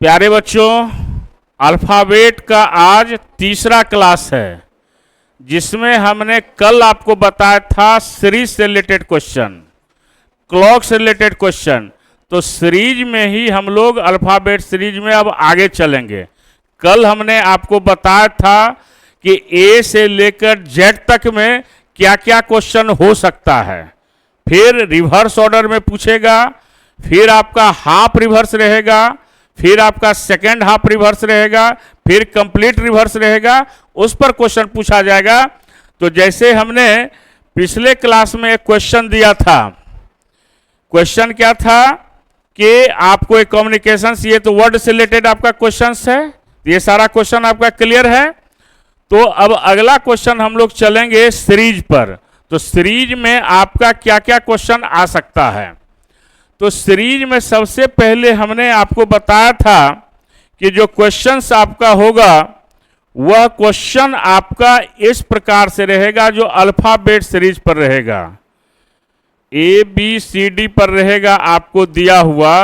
प्यारे बच्चों, अल्फ़ाबेट का आज तीसरा क्लास है जिसमें हमने कल आपको बताया था सीरीज से रिलेटेड क्वेश्चन, क्लॉक से रिलेटेड क्वेश्चन। तो सीरीज में ही हम लोग अल्फ़ाबेट सीरीज में अब आगे चलेंगे। कल हमने आपको बताया था कि ए से लेकर जेड तक में क्या क्या क्वेश्चन हो सकता है, फिर रिवर्स ऑर्डर में पूछेगा, फिर आपका हाफ रिवर्स रहेगा, फिर आपका सेकेंड हाफ रिवर्स रहेगा, फिर कंप्लीट रिवर्स रहेगा, उस पर क्वेश्चन पूछा जाएगा। तो जैसे हमने पिछले क्लास में एक क्वेश्चन दिया था, क्वेश्चन क्या था कि आपको एक कम्युनिकेशन, ये तो वर्ड से रिलेटेड आपका क्वेश्चन है, ये सारा क्वेश्चन आपका क्लियर है। तो अब अगला क्वेश्चन हम लोग चलेंगे सीरीज पर। तो सीरीज में आपका क्या क्या क्वेश्चन आ सकता है। तो सीरीज में सबसे पहले हमने आपको बताया था कि जो क्वेश्चंस आपका होगा वह क्वेश्चन आपका इस प्रकार से रहेगा, जो अल्फ़ाबेट सीरीज पर रहेगा, ए बी सी डी पर रहेगा आपको दिया हुआ।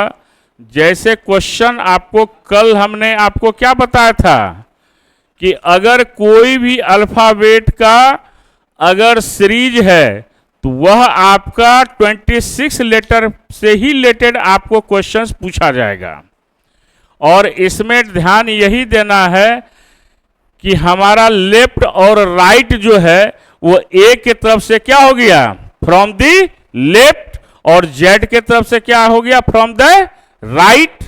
जैसे क्वेश्चन आपको कल हमने आपको क्या बताया था कि अगर कोई भी अल्फ़ाबेट का अगर सीरीज है तो वह आपका 26 लेटर से ही रिलेटेड आपको क्वेश्चंस पूछा जाएगा। और इसमें ध्यान यही देना है कि हमारा लेफ्ट और राइट जो है वो ए के तरफ से क्या हो गया, फ्रॉम द लेफ्ट, और जेड के तरफ से क्या हो गया, from the right.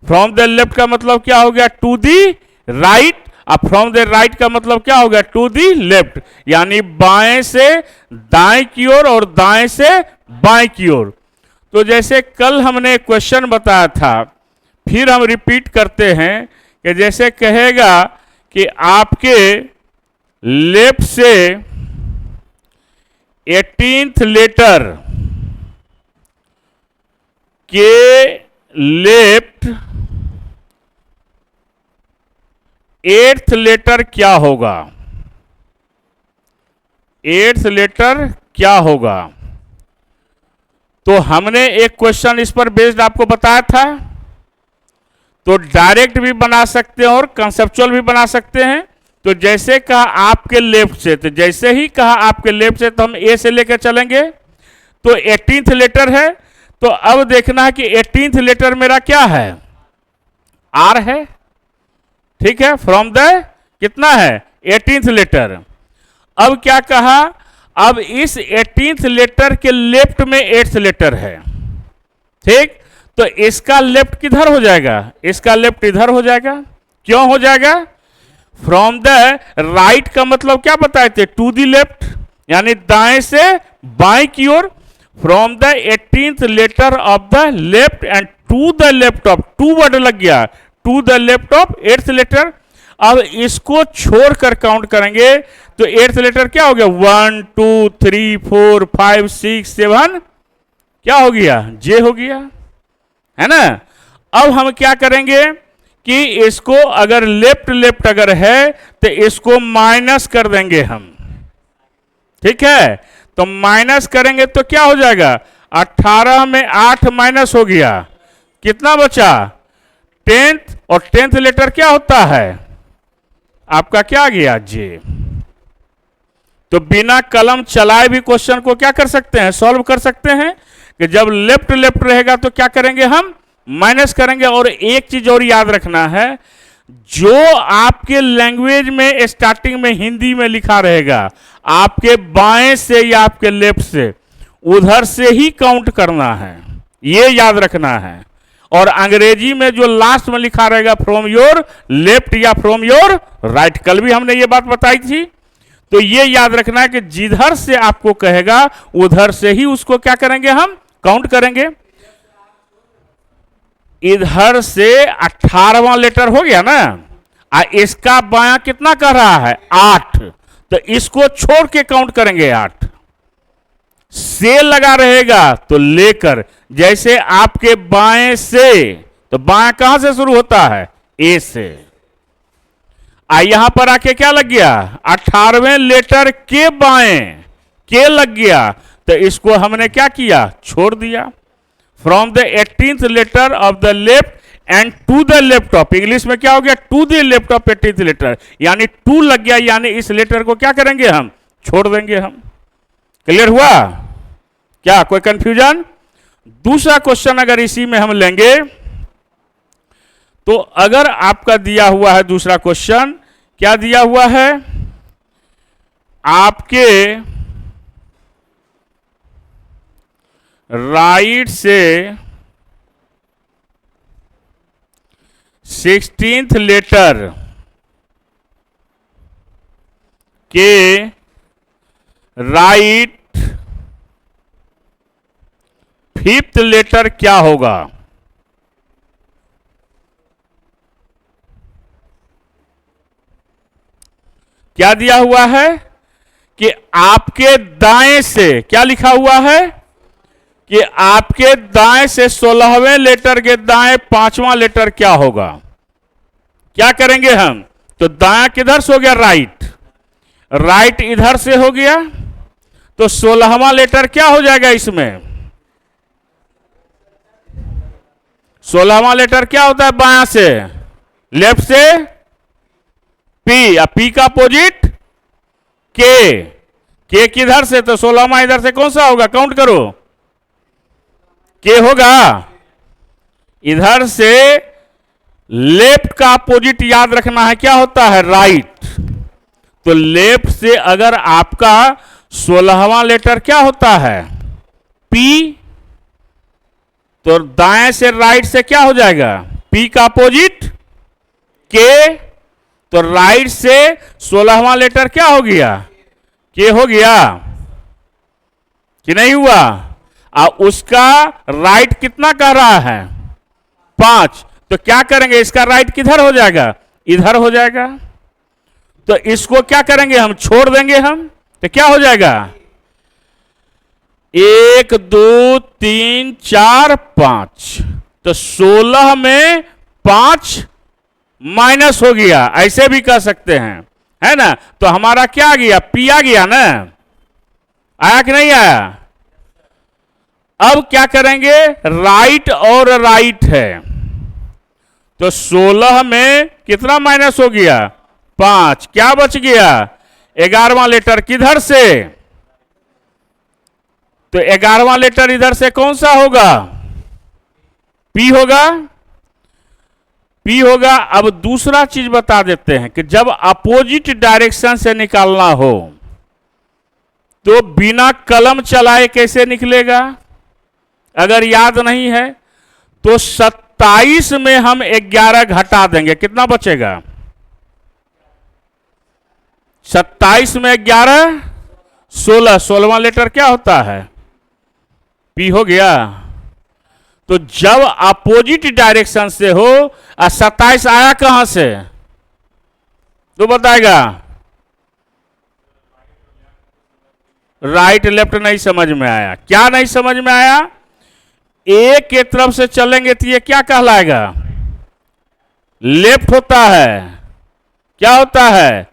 From the left का मतलब क्या हो गया, टू द राइट, और फ्रॉम द राइट का मतलब क्या हो गया, टू दी लेफ्ट, यानी बाएं से दाएं की ओर और दाएं से बाएं की ओर। तो जैसे कल हमने क्वेश्चन बताया था, फिर हम रिपीट करते हैं कि जैसे कहेगा कि आपके लेफ्ट से 18th लेटर के लेफ्ट 8th लेटर क्या होगा, 8th लेटर क्या होगा। तो हमने एक क्वेश्चन इस पर बेस्ड आपको बताया था। तो डायरेक्ट भी बना सकते हैं और कंसेप्चुअल भी बना सकते हैं। तो जैसे कहा आपके लेफ्ट से, तो जैसे ही कहा आपके लेफ्ट से तो हम ए से लेकर चलेंगे। तो 18th लेटर है, तो अब देखना है कि 18th लेटर मेरा क्या है, आर है, ठीक है। फ्रॉम द कितना है, 18th लेटर। अब क्या कहा, अब इस 18th लेटर के लेफ्ट में 8th लेटर है, ठीक। तो इसका लेफ्ट किधर हो जाएगा, इसका लेफ्ट इधर हो जाएगा। क्यों हो जाएगा, फ्रॉम द राइट का मतलब क्या बताए थे, टू दी लेफ्ट, यानी दाएं से बाएं की ओर। From the 18th letter of the left end to the left of, to word लग गया, to the left of 8th letter. अब इसको छोड़कर काउंट करेंगे तो 8th लेटर क्या हो गया, 1 2 3 4 5 6 7, क्या हो गया, जे हो गया, है ना। अब हम क्या करेंगे कि इसको अगर लेफ्ट लेफ्ट अगर है तो इसको माइनस कर देंगे हम, ठीक है। तो माइनस करेंगे तो क्या हो जाएगा, 18 में 8 माइनस हो गया, कितना बचा, 10th, और 10th लेटर क्या होता है आपका, क्या आ गया, जे। तो बिना कलम चलाए भी क्वेश्चन को क्या कर सकते हैं, सॉल्व कर सकते हैं। कि जब लेफ्ट लेफ्ट रहेगा तो क्या करेंगे, हम माइनस करेंगे। और एक चीज और याद रखना है, जो आपके लैंग्वेज में स्टार्टिंग में हिंदी में लिखा रहेगा, आपके बाएं से या आपके लेफ्ट से, उधर से ही काउंट करना है, ये याद रखना है। और अंग्रेजी में जो लास्ट में लिखा रहेगा फ्रॉम योर लेफ्ट या फ्रॉम योर राइट, कल भी हमने ये बात बताई थी। तो ये याद रखना है कि जिधर से आपको कहेगा उधर से ही उसको क्या करेंगे, हम काउंट करेंगे। इधर से 18वां लेटर हो गया ना, इसका बायां कितना कर रहा है, 8, तो इसको छोड़ के काउंट करेंगे 8। से लगा रहेगा तो लेकर, जैसे आपके बाएं से, तो बाएं कहां से शुरू होता है, ए से। यहां पर आके क्या लग गया, 18वें लेटर के बाएं के लग गया, तो इसको हमने क्या किया, छोड़ दिया। From the 18th letter of the left end to the left of, English में क्या हो गया, to the left of 18th letter, यानी टू लग गया, यानी इस लेटर को क्या करेंगे हम, छोड़ देंगे हम। क्लियर हुआ क्या, कोई कंफ्यूजन? दूसरा क्वेश्चन अगर इसी में हम लेंगे तो अगर आपका दिया हुआ है दूसरा क्वेश्चन, क्या दिया हुआ है, आपके राइट से 16th लेटर के राइट 5th लेटर क्या होगा? क्या दिया हुआ है कि आपके दाएं से, क्या लिखा हुआ है कि आपके दाएं से 16वें लेटर के दाएं 5वां लेटर क्या होगा? क्या करेंगे हम, तो दायां किधर से हो गया, राइट, राइट इधर से हो गया, तो 16वां लेटर क्या हो जाएगा इसमें, 16वां लेटर क्या होता है बायां से, लेफ्ट से पी, या पी का अपोजिट के किधर से, तो 16वां इधर से कौन सा होगा, काउंट करो, के होगा, इधर से लेफ्ट का अपोजिट याद रखना है, क्या होता है, राइट, तो लेफ्ट से अगर आपका 16वां लेटर क्या होता है, पी, तो दाएं से राइट से क्या हो जाएगा, पी का अपोजिट के, तो राइट से 16वां लेटर क्या हो गया, के हो गया कि नहीं हुआ, उसका राइट कितना कह रहा है, 5, तो क्या करेंगे, इसका राइट किधर हो जाएगा, इधर हो जाएगा, तो इसको क्या करेंगे हम, छोड़ देंगे हम, तो क्या हो जाएगा, 1 2 3 4 5, तो 16 में 5 माइनस हो गया, ऐसे भी कह सकते हैं, है ना, तो हमारा क्या आ गया, पी आ गया ना, आया कि नहीं आया? अब क्या करेंगे, राइट और राइट है, तो 16 में कितना माइनस हो गया, 5, क्या बच गया, 11वां लेटर किधर से, तो 11वां लेटर इधर से कौन सा होगा, पी होगा, पी होगा। अब दूसरा चीज बता देते हैं कि जब अपोजिट डायरेक्शन से निकालना हो तो बिना कलम चलाए कैसे निकलेगा, अगर याद नहीं है तो 27 में हम 11 घटा देंगे, कितना बचेगा, 27 में 11 16, 16वां लेटर क्या होता है, पी हो गया, तो जब अपोजिट डायरेक्शन से हो, 27 आया कहां से, तो बताएगा, राइट लेफ्ट नहीं समझ में आया, क्या नहीं समझ में आया, ए के तरफ से चलेंगे तो ये क्या कहलाएगा, लेफ्ट होता है, क्या होता है,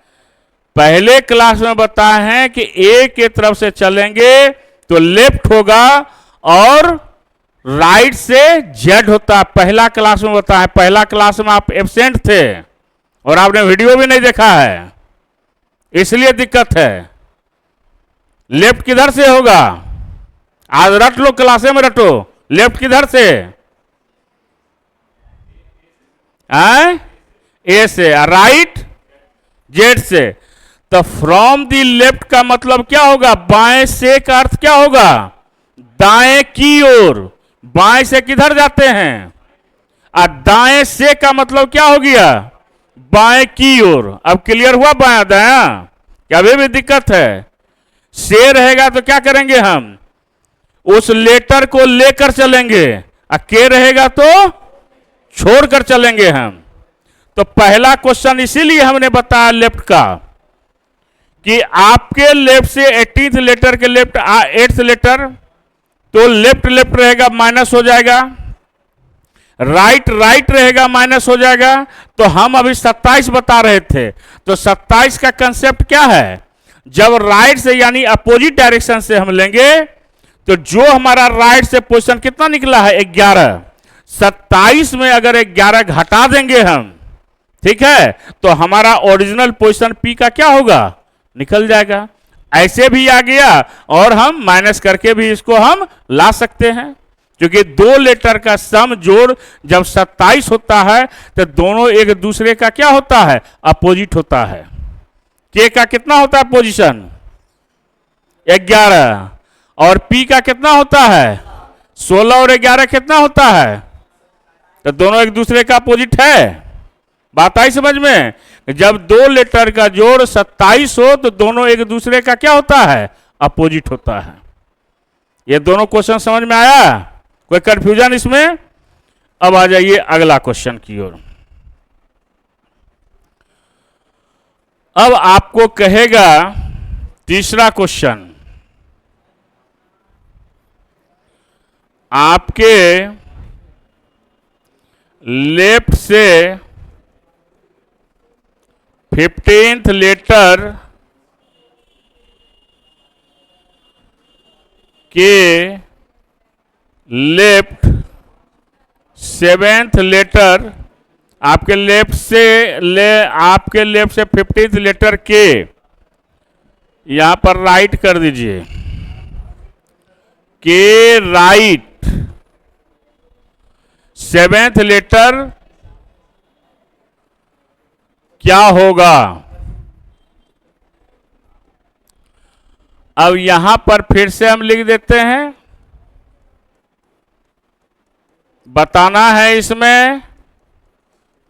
पहले क्लास में बताए हैं कि ए के तरफ से चलेंगे तो लेफ्ट होगा और राइट से जेड होता है, पहला क्लास में बताया, पहला क्लास में आप एब्सेंट थे और आपने वीडियो भी नहीं देखा है, इसलिए दिक्कत है, लेफ्ट किधर से होगा, आज रट लो, क्लासे में रटो, लेफ्ट किधर से, ए से, राइट जेड से, तो फ्रॉम दी लेफ्ट का मतलब क्या होगा, बाएं से का अर्थ क्या होगा, दाएं की ओर, बाएं से किधर जाते हैं, और दाएं से का मतलब क्या हो गया, बाएं की ओर। अब क्लियर हुआ बायां दाया, क्या अभी भी दिक्कत है, से रहेगा तो क्या करेंगे हम, उस लेटर को लेकर चलेंगे, और के रहेगा तो छोड़कर चलेंगे हम। तो पहला क्वेश्चन इसीलिए हमने बताया लेफ्ट का कि आपके लेफ्ट से 18th लेटर के लेफ्ट 8th लेटर, तो लेफ्ट लेफ्ट रहेगा माइनस हो जाएगा, राइट राइट रहेगा माइनस हो जाएगा, तो हम अभी 27 बता रहे थे, तो 27 का कंसेप्ट क्या है, जब राइट से यानी अपोजिट डायरेक्शन से हम लेंगे तो जो हमारा राइट से पोजीशन कितना निकला है 11, 27 में अगर 11 घटा देंगे हम, ठीक है, तो हमारा ओरिजिनल पोजीशन पी का क्या होगा, निकल जाएगा। ऐसे भी आ गया और हम माइनस करके भी इसको हम ला सकते हैं, क्योंकि दो लेटर का सम जोड़ जब 27 होता है तो दोनों एक दूसरे का क्या होता है, अपोजिट होता है। के का कितना होता है पोजीशन, 11, और पी का कितना होता है, 16, और 11 कितना होता है, तो दोनों एक दूसरे का अपोजिट है। बात आई समझ में? जब दो लेटर का जोड़ 27 हो तो दोनों एक दूसरे का क्या होता है, अपोजिट होता है। ये दोनों क्वेश्चन समझ में आया? कोई कंफ्यूजन इसमें? अब आ जाइए अगला क्वेश्चन की ओर। अब आपको कहेगा तीसरा क्वेश्चन, आपके लेफ्ट से 15th लेटर के लेफ्ट 7th लेटर, आपके लेफ्ट से आपके लेफ्ट से 15th लेटर के, यहां पर राइट कर दीजिए, के राइट 7th लेटर क्या होगा। अब यहां पर फिर से हम लिख देते हैं, बताना है इसमें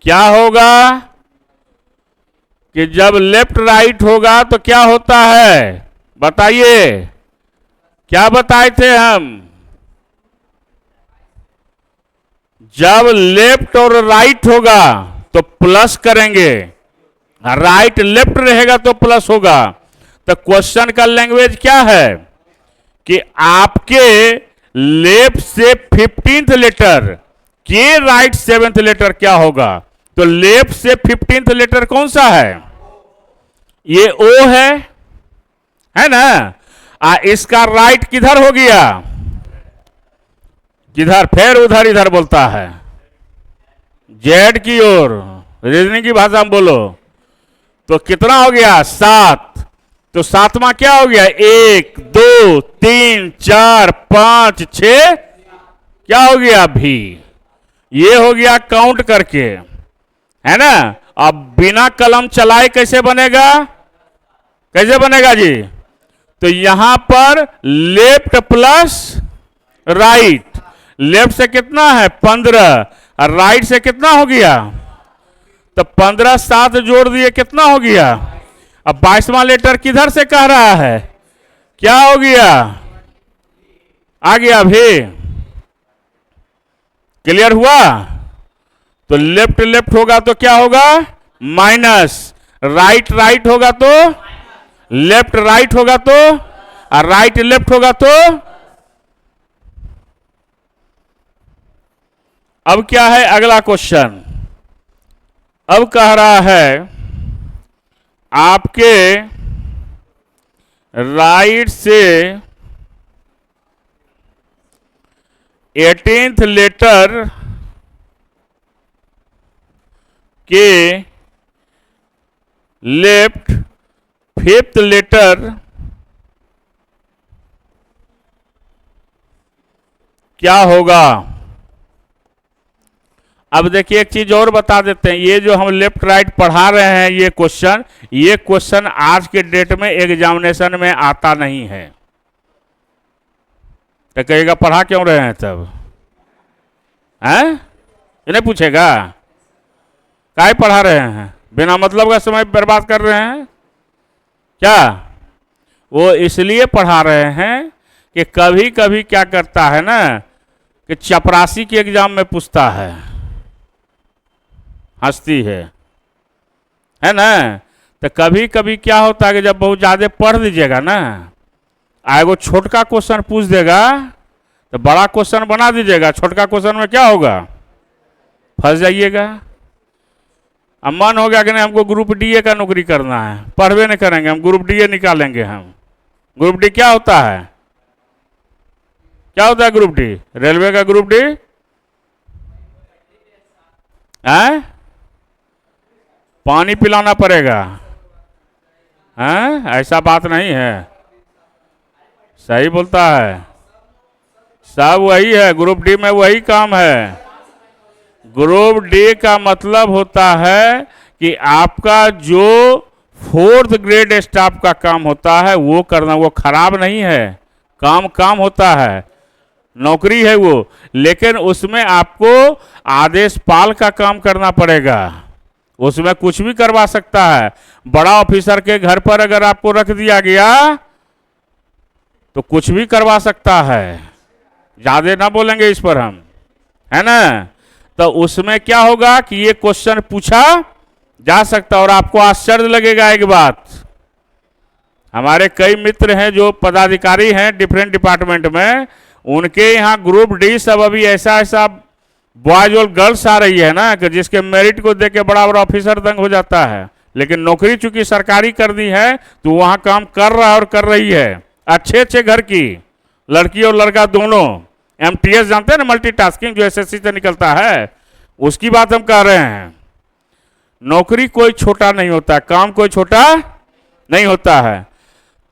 क्या होगा कि जब लेफ्ट राइट होगा तो क्या होता है, बताइए, क्या बताए थे हम? जब लेफ्ट और राइट होगा तो प्लस करेंगे, राइट लेफ्ट रहेगा तो प्लस होगा। तो क्वेश्चन का लैंग्वेज क्या है कि आपके लेफ्ट से 15th लेटर के राइट 7th लेटर क्या होगा। तो लेफ्ट से 15th लेटर कौन सा है, ये ओ है ना। इसका राइट किधर हो गया, किधर, फिर उधर इधर बोलता है, जेड की ओर, रीजनिंग की भाषा में बोलो तो कितना हो गया, 7। तो सातवां क्या हो गया, 1 2 3 4 5 6, क्या हो गया भी, ये हो गया काउंट करके, है ना। अब बिना कलम चलाए कैसे बनेगा, कैसे बनेगा जी? तो यहां पर लेफ्ट प्लस राइट, लेफ्ट से कितना है 15 और राइट से कितना हो गया, तो 15 7 जोड़ दिए कितना हो गया। अब 22वां लेटर किधर से कह रहा है, क्या हो गया, आ गया भी, क्लियर हुआ। तो लेफ्ट लेफ्ट होगा तो क्या होगा, माइनस, राइट राइट होगा तो, लेफ्ट राइट होगा तो, और राइट लेफ्ट होगा तो। अब क्या है अगला क्वेश्चन, अब कह रहा है आपके राइट से 18th लेटर के लेफ्ट 5th लेटर क्या होगा। अब देखिए एक चीज और बता देते हैं, ये जो हम लेफ्ट राइट पढ़ा रहे हैं ये क्वेश्चन आज के डेट में एग्जामिनेशन में आता नहीं है। तो कहेगा पढ़ा क्यों रहे हैं तब, हैं, इन्हें पूछेगा काहे पढ़ा रहे हैं, बिना मतलब का समय बर्बाद कर रहे हैं क्या। वो इसलिए पढ़ा रहे हैं कि कभी कभी क्या करता है ना कि चपरासी के एग्जाम में पूछता है, हंसती है ना। तो कभी कभी क्या होता है कि जब बहुत ज़्यादा पढ़ लीजिएगा ना, एगो छोटका क्वेश्चन पूछ देगा तो बड़ा क्वेश्चन बना दीजिएगा, छोटका क्वेश्चन में क्या होगा, फंस जाइएगा। अब मन हो गया कि नहीं हमको ग्रुप डीए का नौकरी करना है, पढ़वे नहीं करेंगे हम, ग्रुप डीए निकालेंगे हम। ग्रुप डी क्या होता है, क्या होता है ग्रुप डी, रेलवे का ग्रुप डी, हैं? पानी पिलाना पड़ेगा? हैं? ऐसा बात नहीं है। सही बोलता है, सब वही है, ग्रुप डी में वही काम है। ग्रुप डी का मतलब होता है कि आपका जो 4th ग्रेड स्टाफ का काम होता है वो करना, वो खराब नहीं है, काम होता है, नौकरी है वो, लेकिन उसमें आपको आदेश पाल का काम करना पड़ेगा। उसमें कुछ भी करवा सकता है। बड़ा ऑफिसर के घर पर अगर आपको रख दिया गया तो कुछ भी करवा सकता है। ज्यादा ना बोलेंगे इस पर हम, है ना। तो उसमें क्या होगा कि ये क्वेश्चन पूछा जा सकता है। और आपको आश्चर्य लगेगा एक बात, हमारे कई मित्र हैं जो पदाधिकारी हैं डिफरेंट डिपार्टमेंट में, उनके यहाँ ग्रुप डी सब अभी ऐसा बॉयज और गर्ल्स आ रही है ना कि जिसके मेरिट को देख के बड़ा बड़ा ऑफिसर दंग हो जाता है। लेकिन नौकरी चूंकि सरकारी कर दी है तो वहां काम कर रहा है और कर रही है। अच्छे घर की लड़की और लड़का दोनों, MTS जानते हैं ना, मल्टीटास्किंग, जो SSC से निकलता है, उसकी बात हम कह रहे हैं। नौकरी कोई छोटा नहीं होता, काम कोई छोटा नहीं होता है।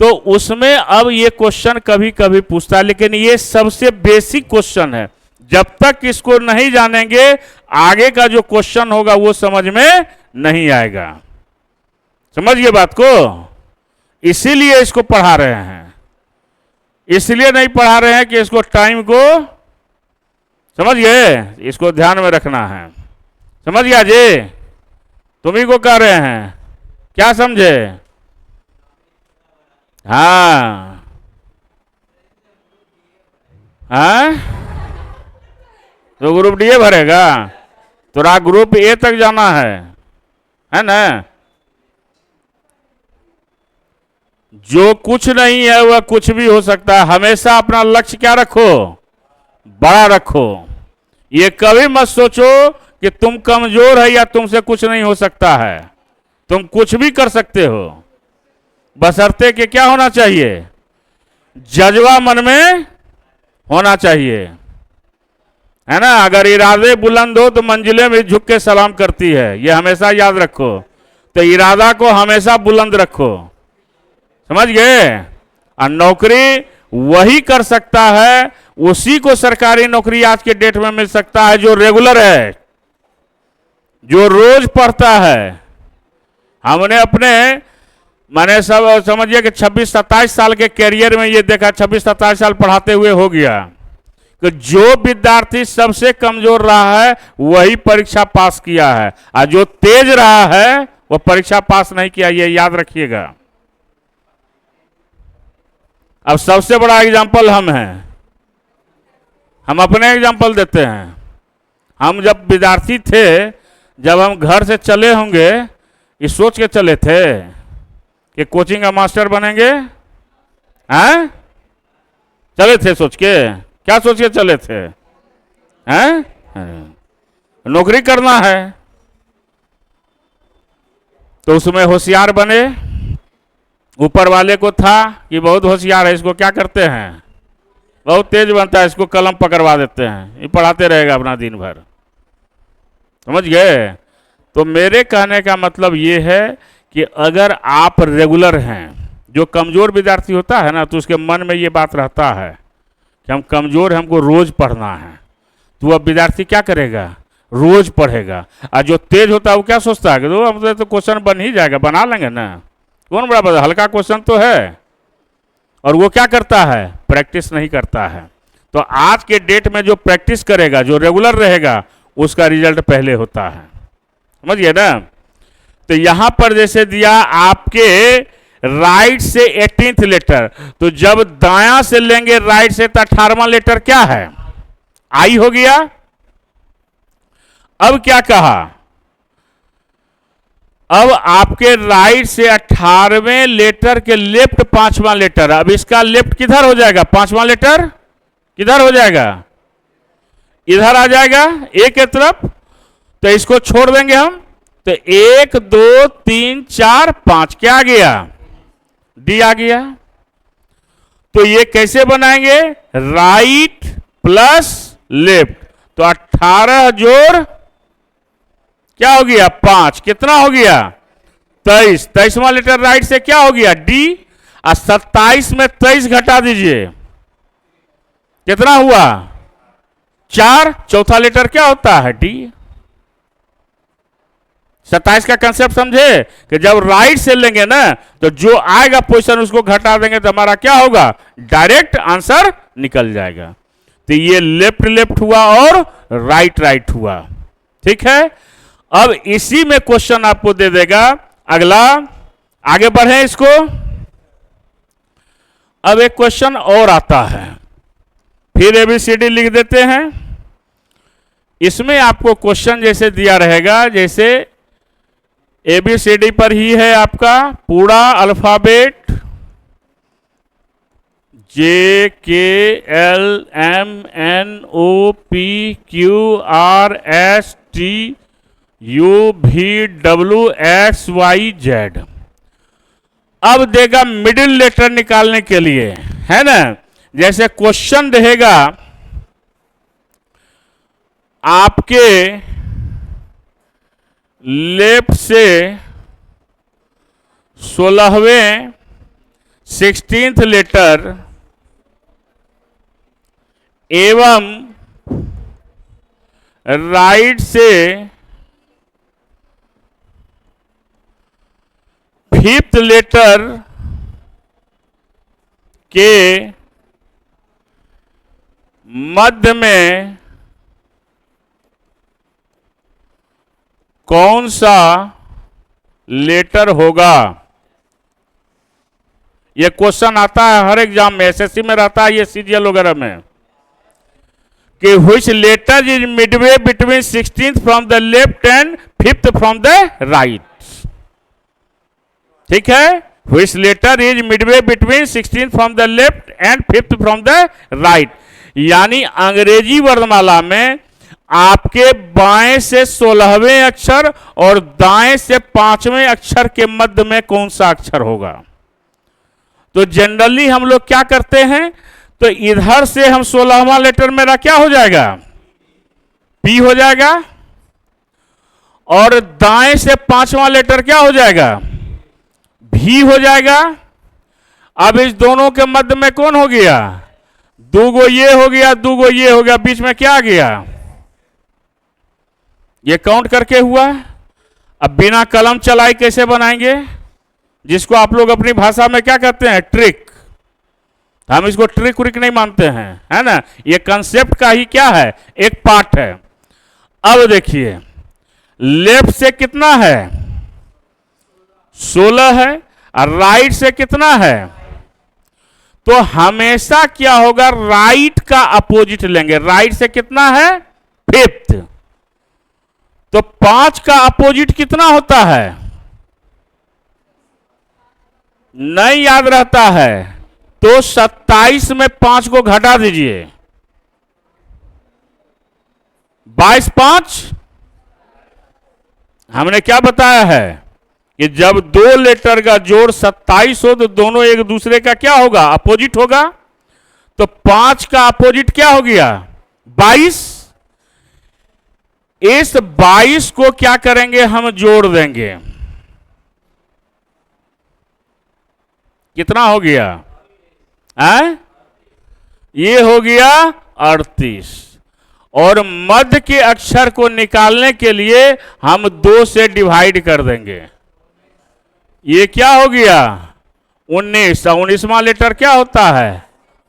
तो उसमें अब ये क्वेश्चन कभी कभी पूछता है, लेकिन ये सबसे बेसिक क्वेश्चन है। जब तक इसको नहीं जानेंगे आगे का जो क्वेश्चन होगा वो समझ में नहीं आएगा। समझिए बात को, इसीलिए इसको पढ़ा रहे हैं। इसलिए नहीं पढ़ा रहे हैं कि इसको टाइम को समझ गए, इसको ध्यान में रखना है। समझ गया जी, तुम्ही को कह रहे हैं, क्या समझे? हाँ तो ग्रुप डी भरेगा, तो ग्रुप ए तक जाना है ना। जो कुछ नहीं है वह कुछ भी हो सकता है। हमेशा अपना लक्ष्य क्या रखो, बड़ा रखो। ये कभी मत सोचो कि तुम कमजोर है या तुमसे कुछ नहीं हो सकता है। तुम कुछ भी कर सकते हो, बशर्ते कि क्या होना चाहिए, जज्बा मन में होना चाहिए, है ना। अगर इरादे बुलंद हो तो मंजिलें भी झुक के सलाम करती है, ये हमेशा याद रखो। तो इरादा को हमेशा बुलंद रखो, समझ गए। और नौकरी वही कर सकता है, उसी को सरकारी नौकरी आज के डेट में मिल सकता है जो रेगुलर है, जो रोज पढ़ता है। हमने अपने मैंने सब समझिए कि 26-27 साल के कैरियर में ये देखा, 26-27 साल पढ़ाते हुए हो गया कि जो विद्यार्थी सबसे कमजोर रहा है वही परीक्षा पास किया है, और जो तेज रहा है वह परीक्षा पास नहीं किया, ये याद रखिएगा। अब सबसे बड़ा एग्जाम्पल हम हैं, हम अपने एग्जाम्पल देते हैं। हम जब विद्यार्थी थे, जब हम घर से चले होंगे, ये सोच के चले थे कि कोचिंग का मास्टर बनेंगे, हैं? चले थे सोच के, क्या सोच के चले थे, हैं? नौकरी करना है, तो उसमें होशियार बने। ऊपर वाले को था कि बहुत होशियार है, इसको क्या करते हैं, बहुत तेज बनता है, इसको कलम पकड़वा देते हैं, ये पढ़ाते रहेगा अपना दिन भर। समझ गए। तो मेरे कहने का मतलब ये है कि अगर आप रेगुलर हैं, जो कमजोर विद्यार्थी होता है ना, तो उसके मन में ये बात रहता है कि हम कमजोर हैं, हमको रोज पढ़ना है। तो अब विद्यार्थी क्या करेगा, रोज पढ़ेगा। और जो तेज होता है वो क्या सोचता है कि तो क्वेश्चन बन ही जाएगा, बना लेंगे ना, कौन बड़ा बड़ा हल्का क्वेश्चन तो है। और वो क्या करता है, प्रैक्टिस नहीं करता है। तो आज के डेट में जो प्रैक्टिस करेगा, जो रेगुलर रहेगा, उसका रिजल्ट पहले होता है। समझिए ना। तो यहां पर जैसे दिया आपके राइट से 18th लेटर, तो जब दायां से लेंगे राइट से तो 18वां लेटर क्या है, आई हो गया। अब क्या कहा, अब आपके राइट से 18वें लेटर के लेफ्ट 5वां लेटर, अब इसका लेफ्ट किधर हो जाएगा, 5वां लेटर किधर हो जाएगा, इधर आ जाएगा ए के तरफ। तो इसको छोड़ देंगे हम, तो 1 2 3 4 5 क्या आ गया, डी आ गया। तो ये कैसे बनाएंगे, राइट प्लस लेफ्ट, तो 18 जोड़ क्या हो गया 5, कितना हो गया 23, 23वां लेटर राइट से क्या हो गया डी, और 27 में 23 घटा दीजिए, कितना हुआ 4, चौथा लेटर क्या होता है डी। 27 का कंसेप्ट समझे कि जब राइट से लेंगे ना तो जो आएगा पोजीशन उसको घटा देंगे तो हमारा क्या होगा, डायरेक्ट आंसर निकल जाएगा। तो ये लेफ्ट लेफ्ट हुआ और राइट राइट हुआ, ठीक है। अब इसी में क्वेश्चन आपको दे देगा अगला, आगे बढ़े इसको। अब एक क्वेश्चन और आता है, फिर एबीसीडी लिख देते हैं। इसमें आपको क्वेश्चन जैसे दिया रहेगा, जैसे एबीसीडी पर ही है आपका पूरा alphabet, J K L M N O P Q R S T U भी डब्ल्यू एक्स वाई जेड। अब देगा मिडिल लेटर निकालने के लिए, है ना। जैसे क्वेश्चन रहेगा आपके लेफ्ट से 16वें 16th लेटर एवं राइट से 5th लेटर के मध्य में कौन सा लेटर होगा। यह क्वेश्चन आता है हर एग्जाम में, एसएससी में रहता है, ये सीजीएल वगैरह में, कि which letter is midway between 16th from the left and 5th from the right। ठीक है, which letter is midway between 16th from the left and 5th from the right। यानी अंग्रेजी वर्णमाला में आपके बाएं से 16वें अक्षर और दाएं से 5वें अक्षर के मध्य में कौन सा अक्षर होगा। तो जनरली हम लोग क्या करते हैं, तो इधर से हम 16वां लेटर मेरा क्या हो जाएगा, पी हो जाएगा, और दाएं से 5वां लेटर क्या हो जाएगा, भी हो जाएगा। अब इस दोनों के मध्य में कौन हो गया, दूगो ये हो गया, दूगो ये हो गया, बीच में क्या आ गया, ये काउंट करके हुआ। अब बिना कलम चलाई कैसे बनाएंगे, जिसको आप लोग अपनी भाषा में क्या कहते हैं, ट्रिक। हम इसको ट्रिक व्रिक नहीं मानते हैं, है ना, ये कंसेप्ट का ही क्या है, एक पार्ट है। अब देखिए लेफ्ट से कितना है, 16 है, और राइट से कितना है, तो हमेशा क्या होगा, राइट का अपोजिट लेंगे। राइट से कितना है 5th, तो 5 का अपोजिट कितना होता है, नहीं याद रहता है, तो 27 में 5 को घटा दीजिए, 22 5। हमने क्या बताया है कि जब दो लेटर का जोड़ 27 हो तो दोनों एक दूसरे का क्या होगा, अपोजिट होगा। तो 5 का अपोजिट क्या हो गया 22। इस 22 को क्या करेंगे, हम जोड़ देंगे, कितना हो गया, ये हो गया 38। और मध्य के अक्षर को निकालने के लिए हम 2 से डिवाइड कर देंगे, ये क्या हो गया 19। 19वां लेटर क्या होता है,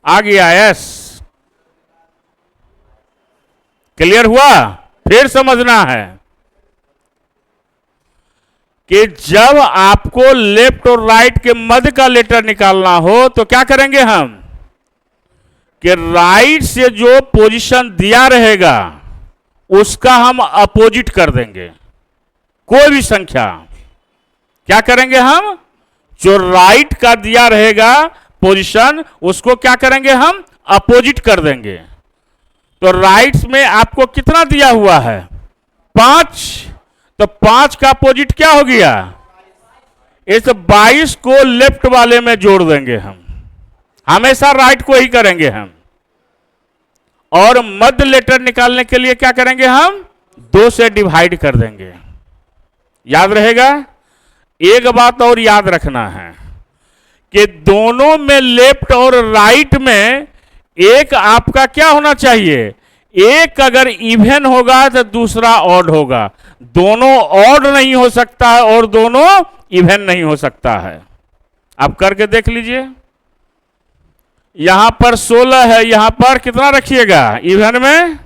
आ गया एस। क्लियर हुआ, फिर समझना है कि जब आपको लेफ्ट और राइट के मध्य का लेटर निकालना हो तो क्या करेंगे हम, कि राइट से जो पोजीशन दिया रहेगा उसका हम अपोजिट कर देंगे। कोई भी संख्या क्या करेंगे हम, जो राइट का दिया रहेगा पोजीशन उसको क्या करेंगे हम, अपोजिट कर देंगे। तो राइट में आपको कितना दिया हुआ है 5, तो 5 का अपोजिट क्या हो गया, इस 22 को लेफ्ट वाले में जोड़ देंगे हम, हमेशा राइट को ही करेंगे हम। और मध्य लेटर निकालने के लिए क्या करेंगे हम, 2 से डिवाइड कर देंगे। याद रहेगा। एक बात और याद रखना है कि दोनों में लेफ्ट और राइट में एक आपका क्या होना चाहिए, एक अगर इवन होगा तो दूसरा ऑड होगा, दोनों ऑड नहीं हो सकता है और दोनों इवन नहीं हो सकता है। आप करके देख लीजिए। यहां पर 16 है, यहां पर कितना रखिएगा इवन में,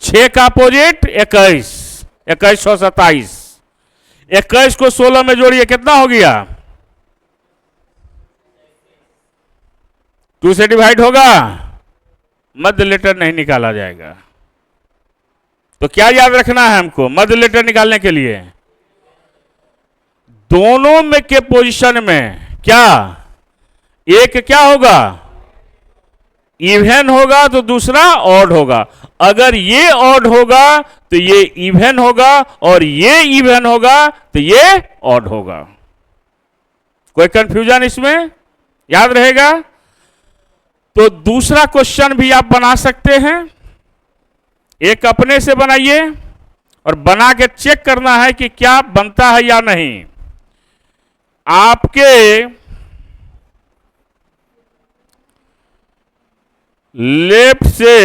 6 का अपोजिट 21, 2127। 21 को 16 में जोड़िए, कितना हो गया, 2 से डिवाइड होगा, मध्य लेटर नहीं निकाला जाएगा। तो क्या याद रखना है हमको मध्य लेटर निकालने के लिए, दोनों में के पोजीशन में क्या, एक क्या होगा इवन होगा तो दूसरा ऑड होगा। अगर ये ऑड होगा तो ये इवन होगा और ये इवन होगा तो ये ऑड होगा। कोई कंफ्यूजन इसमें, याद रहेगा। तो दूसरा क्वेश्चन भी आप बना सकते हैं, एक अपने से बनाइए और बना के चेक करना है कि क्या बनता है या नहीं। आपके लेफ्ट से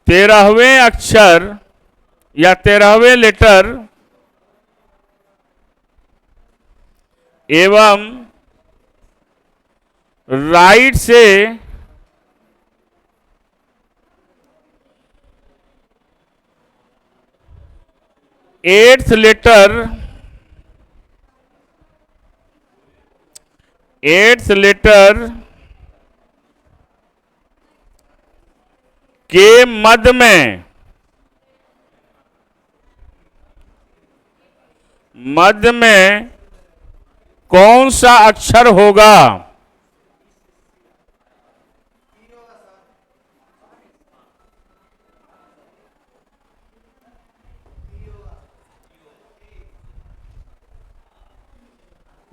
13वें अक्षर या 13वें लेटर एवं राइट से 8th लेटर, 8th लेटर के मध्य में कौन सा अक्षर होगा,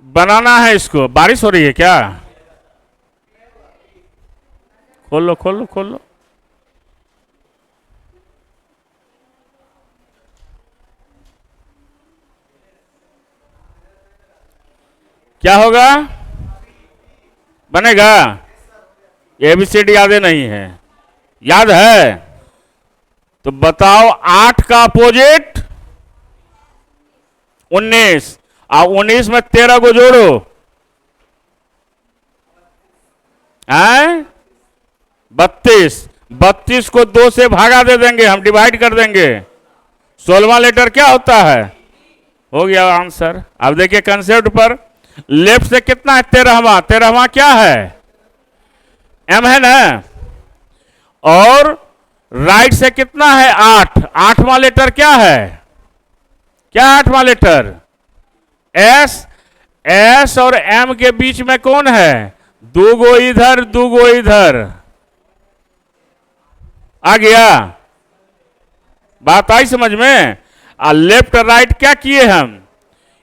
बनाना है इसको। बारिश हो रही है क्या, खोल लो खोल लो खोल लो। क्या होगा, बनेगा, एबीसीडी याद नहीं है, याद है तो बताओ। 8 का अपोजिट 19 और 19 में 13 को जोड़ो, हैं 32, 32 को 2 से भागा दे देंगे, हम डिवाइड कर देंगे। 16वां लेटर क्या होता है, हो गया आंसर। अब देखिए कंसेप्ट पर, लेफ्ट से कितना है 13वां, 13वां क्या है एम है ना, और राइट से कितना है 8, 8वां लेटर क्या है, क्या 8वां लेटर एस, एस और एम के बीच में कौन है, 2 गो इधर 2 गो इधर, आ गया बात, आई समझ में। लेफ्ट राइट क्या किए हम,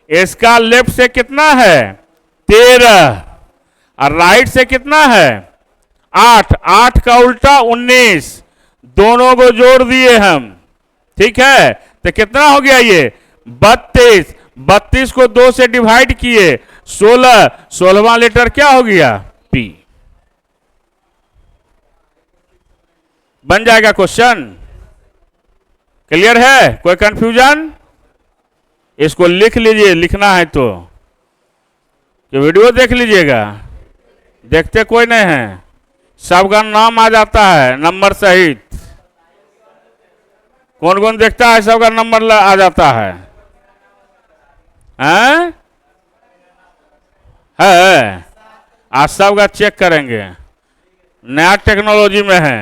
इसका लेफ्ट से कितना है 13 और राइट से कितना है 8, 8 का उल्टा 19, दोनों को जोड़ दिए हम, ठीक है। तो कितना हो गया ये 32, 32 को 2 से डिवाइड किए 16, 16वां लेटर क्या हो गया पी। बन जाएगा क्वेश्चन, क्लियर है, कोई कंफ्यूजन। इसको लिख लीजिए, लिखना है तो कि वीडियो देख लीजिएगा, देखते कोई नहीं है, सबका नाम आ जाता है नंबर सहित, कौन कौन देखता है सबका नंबर आ जाता है, हैं है, आज सबका चेक करेंगे, नया टेक्नोलॉजी में है।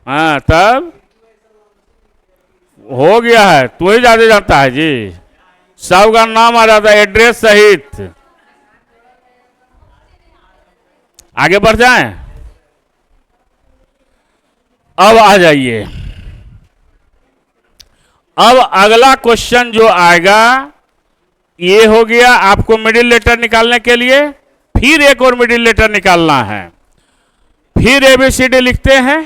हाँ तब हो गया है, तू ही ज्यादा जानता है जी, सबका नाम आ जाता है एड्रेस सहित। आगे बढ़ जाएं, अब आ जाइए। अब अगला क्वेश्चन जो आएगा ये हो गया आपको मिडिल लेटर निकालने के लिए, फिर एक और मिडिल लेटर निकालना है। फिर एबीसीडी लिखते हैं,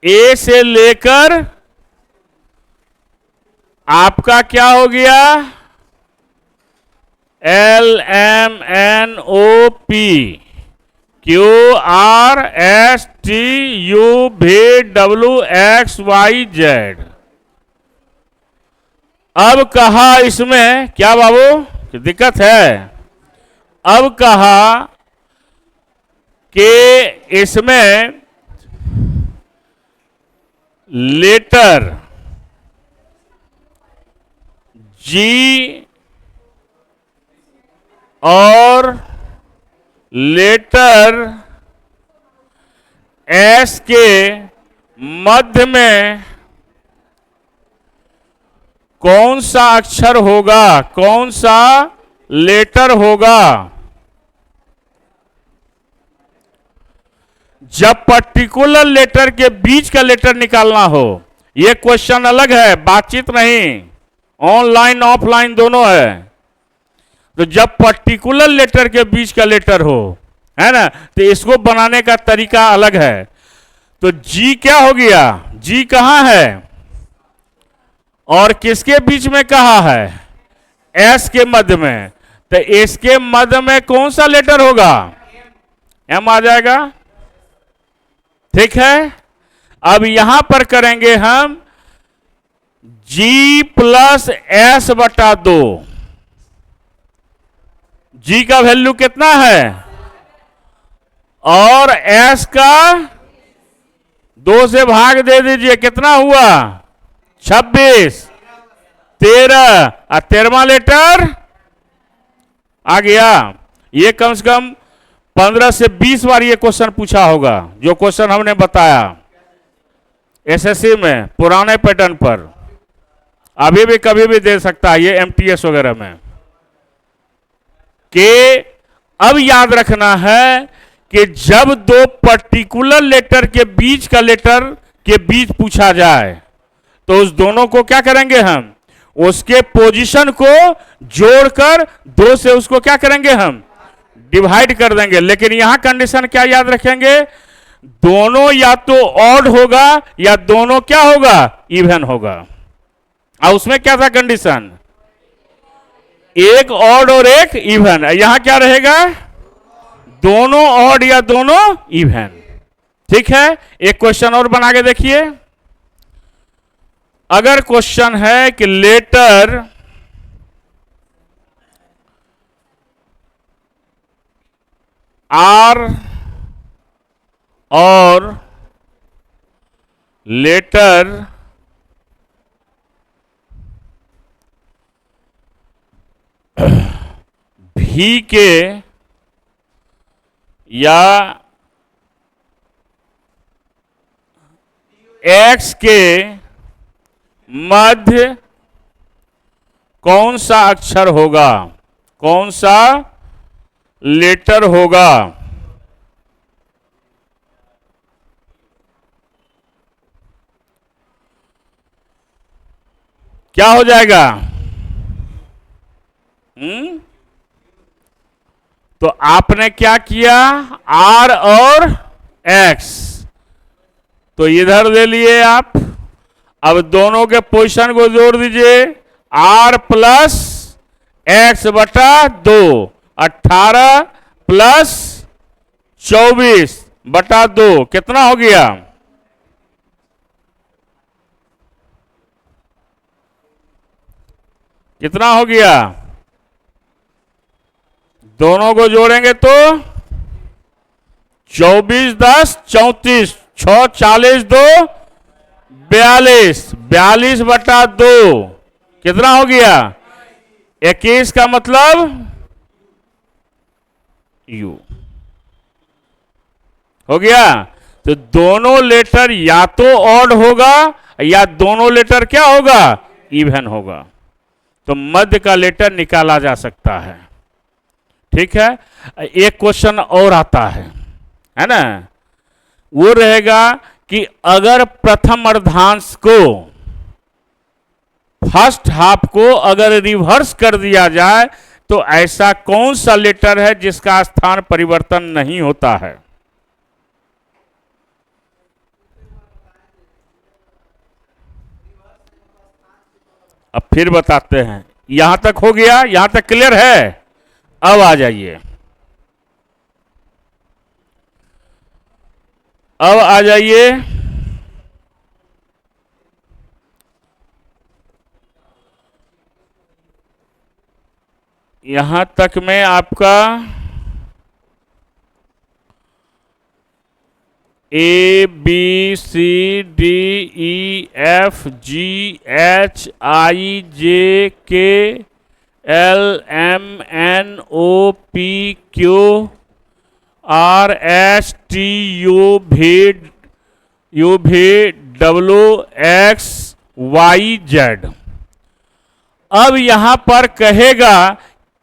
ए से लेकर आपका क्या हो गया, L M N O P Q R S T U V W X Y Z. अब कहा इसमें क्या बाबू दिक्कत है, अब कहा कि इसमें लेटर जी और लेटर एस के मध्य में कौन सा अक्षर होगा, कौन सा लेटर होगा। जब पर्टिकुलर लेटर के बीच का लेटर निकालना हो, यह क्वेश्चन अलग है, बातचीत नहीं, ऑनलाइन ऑफलाइन दोनों है। तो जब पर्टिकुलर लेटर के बीच का लेटर हो, है ना, तो इसको बनाने का तरीका अलग है। तो जी क्या हो गया, जी कहां है और किसके बीच में कहा है, एस के मध्य में। तो इसके मध्य में कौन सा लेटर होगा, एम आ जाएगा। ठीक है, अब यहां पर करेंगे हम जी प्लस एस बटा 2। जी का वैल्यू कितना है और एस का 2 से भाग दे दीजिए, कितना हुआ 26, 13 और 13वां लेटर आ गया। ये कम से कम 15 से 20 बार ये क्वेश्चन पूछा होगा, जो क्वेश्चन हमने बताया एसएससी में पुराने पैटर्न पर। अभी भी कभी भी दे सकता है ये एमटीएस वगैरह में। कि अब याद रखना है कि जब दो पर्टिकुलर लेटर के बीच का लेटर के बीच पूछा जाए तो उस दोनों को क्या करेंगे हम, उसके पोजीशन को जोड़कर 2 से उसको क्या करेंगे हम, डिवाइड कर देंगे। लेकिन यहां कंडीशन क्या याद रखेंगे, दोनों या तो ऑड होगा या दोनों क्या होगा, इवन होगा। और उसमें क्या था कंडीशन, एक ऑड और एक इवन। यहां क्या रहेगा, दोनों ऑड या दोनों इवन। ठीक है, एक क्वेश्चन और बना के देखिए। अगर क्वेश्चन है कि लेटर आर और लेटर भी के या एक्स के मध्य कौन सा अक्षर होगा, कौन सा लेटर होगा। क्या हो जाएगा, तो आपने क्या किया, आर और एक्स तो इधर ले लिए आप। अब दोनों के पोजीशन को जोड़ दीजिए, आर प्लस एक्स बटा 2, 18 प्लस 24 बटा 2 कितना हो गया, कितना हो गया, दोनों को जोड़ेंगे तो 24 10 34, 6 40 2 42, 42 बटा 2 कितना हो गया 21 का मतलब यू हो गया। तो दोनों लेटर या तो ऑड होगा या दोनों लेटर क्या होगा, इवन होगा। तो मध्य का लेटर निकाला जा सकता है। ठीक है, एक क्वेश्चन और आता है ना, वो रहेगा कि अगर प्रथम अर्धांश को, फर्स्ट हाफ को अगर रिवर्स कर दिया जाए तो ऐसा कौन सा लेटर है जिसका स्थान परिवर्तन नहीं होता है। अब फिर बताते हैं। यहां तक हो गया, यहां तक क्लियर है? अब आ जाइए, अब आ जाइए यहां तक में आपका A B C D E F G H I J K L M N O P Q R S T U भी डब्ल्यू एक्स वाई जेड। अब यहां पर कहेगा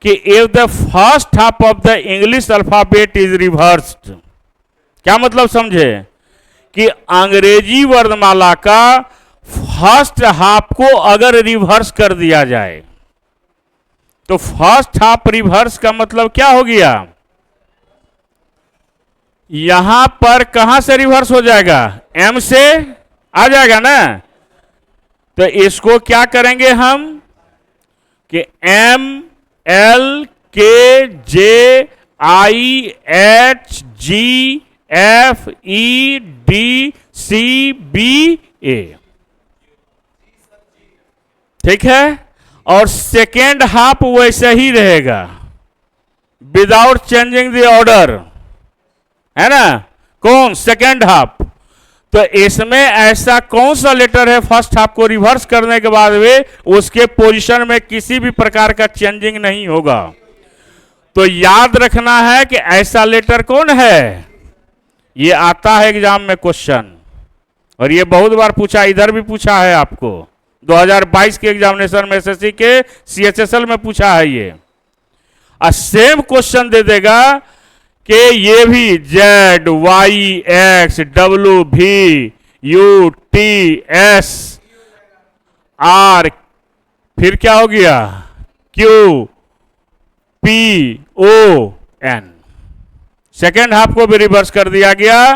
कि if the first half of the English alphabet is reversed, क्या मतलब समझे? कि अंग्रेजी वर्णमाला का फर्स्ट हाफ को अगर रिवर्स कर दिया जाए तो फर्स्ट हाफ रिवर्स का मतलब क्या हो गया? यहां पर कहां से रिवर्स हो जाएगा? एम से आ जाएगा ना। तो इसको क्या करेंगे हम कि M L K J I H G F E D C B A, ठीक है। और सेकेंड हाफ वैसे ही रहेगा विदाउट चेंजिंग द ऑर्डर, है ना। कौन? Second half. तो इसमें ऐसा कौन सा लेटर है फर्स्ट हाफ को रिवर्स करने के बाद वे उसके पोजीशन में किसी भी प्रकार का चेंजिंग नहीं होगा? तो याद रखना है कि ऐसा लेटर कौन है। ये आता है एग्जाम में क्वेश्चन, और ये बहुत बार पूछा, इधर भी पूछा है आपको 2022 के एग्जामिनेशन में, एसएससी के सीएचएसएल में पूछा है ये। सेम क्वेश्चन दे देगा कि ये भी जेड वाई एक्स डब्ल्यू भी यू टी एस आर, फिर क्या हो गया? Q P O N. Second half को भी रिवर्स कर दिया गया।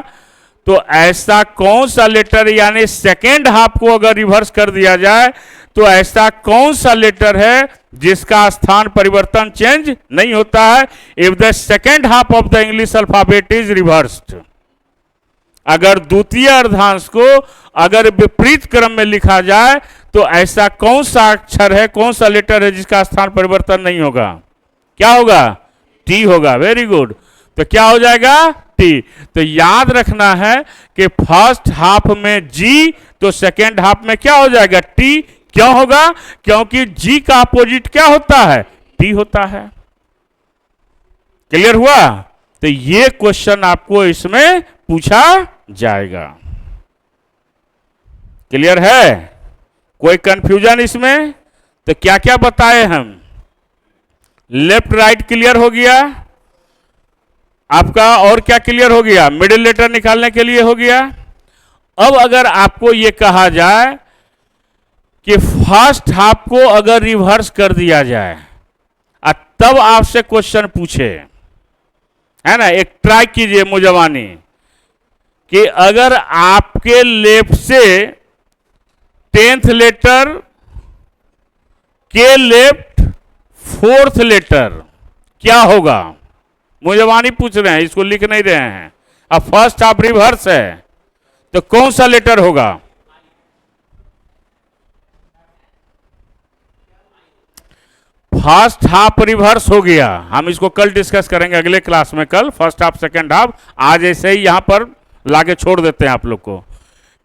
तो ऐसा कौन सा लेटर, यानी सेकेंड हाफ को अगर रिवर्स कर दिया जाए तो ऐसा कौन सा लेटर है जिसका स्थान परिवर्तन चेंज नहीं होता है? If the second half of the English alphabet is reversed, अगर द्वितीय अर्धांश को अगर विपरीत क्रम में लिखा जाए तो ऐसा कौन सा अक्षर है, कौन सा लेटर है जिसका स्थान परिवर्तन नहीं होगा? क्या होगा? टी होगा। Very good. तो क्या हो जाएगा? टी। तो याद रखना है कि फर्स्ट हाफ में जी, तो सेकेंड हाफ में क्या हो जाएगा? टी। क्यों होगा? क्योंकि जी का अपोजिट क्या होता है? टी होता है। क्लियर हुआ? तो ये क्वेश्चन आपको इसमें पूछा जाएगा। क्लियर है? कोई कंफ्यूजन इसमें? तो क्या क्या बताए हम? लेफ्ट राइट क्लियर हो गया आपका, और क्या क्लियर हो गया? मिडिल लेटर निकालने के लिए हो गया। अब अगर आपको यह कहा जाए कि फर्स्ट हाफ को अगर रिवर्स कर दिया जाए और तब आपसे क्वेश्चन पूछे, है ना, एक ट्राई कीजिए मुजवानी कि अगर आपके लेफ्ट से 10th लेटर के लेफ्ट 4th लेटर क्या होगा? मुजवानी पूछ रहे हैं, इसको लिख नहीं रहे हैं। अब फर्स्ट हाफ रिवर्स है तो कौन सा लेटर होगा? फर्स्ट हाफ रिवर्स हो गया। हम इसको कल डिस्कस करेंगे अगले क्लास में, कल फर्स्ट हाफ सेकेंड हाफ। आज ऐसे ही यहां पर लाके छोड़ देते हैं आप लोग को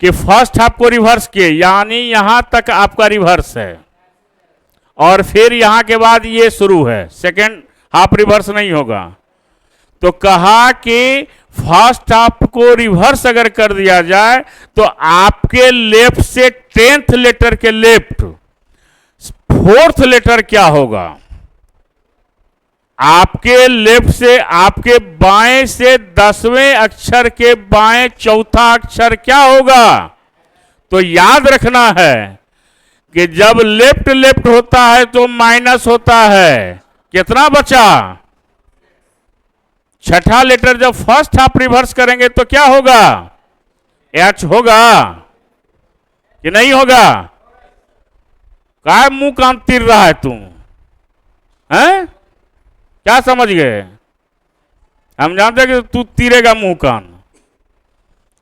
कि फर्स्ट हाफ को रिवर्स किए, यानी यहां तक आपका रिवर्स है और फिर यहां के बाद ये शुरू है, सेकेंड हाफ रिवर्स नहीं होगा। तो कहा कि फर्स्ट हाफ को रिवर्स अगर कर दिया जाए तो आपके लेफ्ट से 10th लेटर के लेफ्ट 4th लेटर क्या होगा? आपके लेफ्ट से, आपके बाएं से 10वें अक्षर के बाएं चौथा अक्षर क्या होगा? तो याद रखना है कि जब लेफ्ट लेफ्ट होता है तो माइनस होता है। कितना बचा? छठा लेटर जब फर्स्ट हाफ रिवर्स करेंगे तो क्या होगा? एच होगा कि नहीं होगा? काय मुंह कान तीर रहा है तू? हैं? क्या समझ गए? हम जानते हैं कि तू तीरेगा मुंह कान।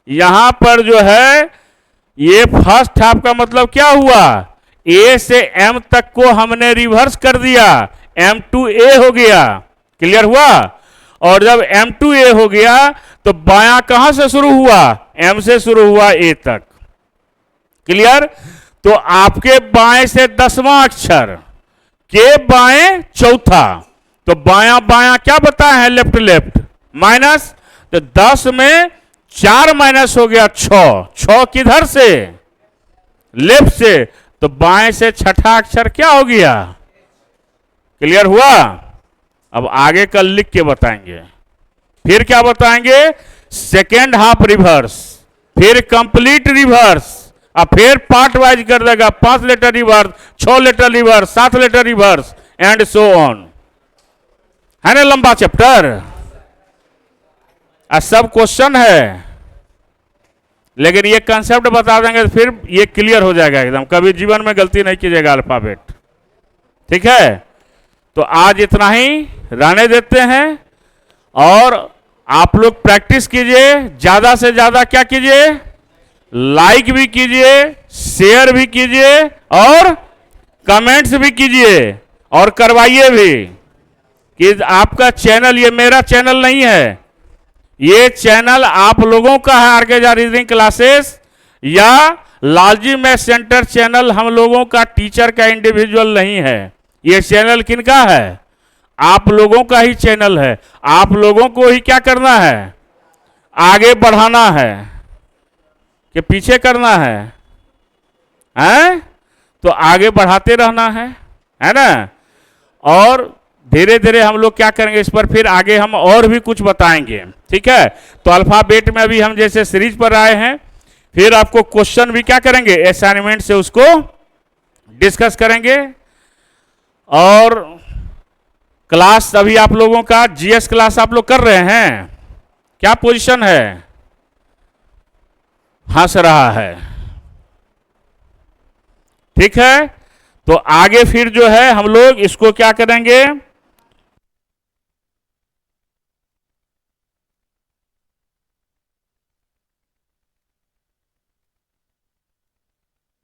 यहां पर जो है ये फर्स्ट हाफ का मतलब क्या हुआ? ए से एम तक को हमने रिवर्स कर दिया, एम टू ए हो गया। क्लियर हुआ? और जब एम टू ए हो गया तो बायां कहां से शुरू हुआ? एम से शुरू हुआ ए तक। क्लियर? तो आपके बाएं से 10वां अक्षर, के बाएं चौथा, तो बायां बायां क्या बताया है? Left left minus. तो 10 में 4 माइनस हो गया 6, 6 किधर से? लेफ्ट से। तो बाएं से छठा अक्षर क्या हो गया? क्लियर हुआ? अब आगे कल लिख के बताएंगे। फिर क्या बताएंगे? सेकेंड हाफ रिवर्स, फिर कंप्लीट रिवर्स, और फिर पार्ट वाइज कर देगा। 5 letter reverse, 6 letter reverse, 7 letter reverse and so on. है ना लंबा चैप्टर? सब क्वेश्चन है, लेकिन ये कंसेप्ट बता देंगे तो फिर ये क्लियर हो जाएगा एकदम। कभी जीवन में गलती नहीं कीजिएगा अल्फाबेट। ठीक है? तो आज इतना ही रहने देते हैं, और आप लोग प्रैक्टिस कीजिए, ज्यादा से ज्यादा क्या कीजिए? लाइक भी कीजिए, शेयर भी कीजिए, और कमेंट्स भी कीजिए, और करवाइए भी कि आपका चैनल, ये मेरा चैनल नहीं है, ये चैनल आप लोगों का है। आरके झा रीजनिंग क्लासेस या लालजी मैथ सेंटर चैनल हम लोगों का, टीचर का इंडिविजुअल नहीं है। ये चैनल किनका है? आप लोगों का ही चैनल है। आप लोगों को ही क्या करना है? आगे बढ़ाना है कि पीछे करना है? हैं? तो आगे बढ़ाते रहना है ना? और धीरे धीरे हम लोग क्या करेंगे, इस पर फिर आगे हम और भी कुछ बताएंगे। ठीक है? तो अल्फाबेट में अभी हम जैसे सीरीज पर आए हैं, फिर आपको क्वेश्चन भी क्या करेंगे? असाइनमेंट से उसको डिस्कस करेंगे। और क्लास अभी आप लोगों का जीएस क्लास आप लोग कर रहे हैं, क्या पोजीशन है? हंस रहा है। ठीक है? तो आगे फिर जो है हम लोग इसको क्या करेंगे?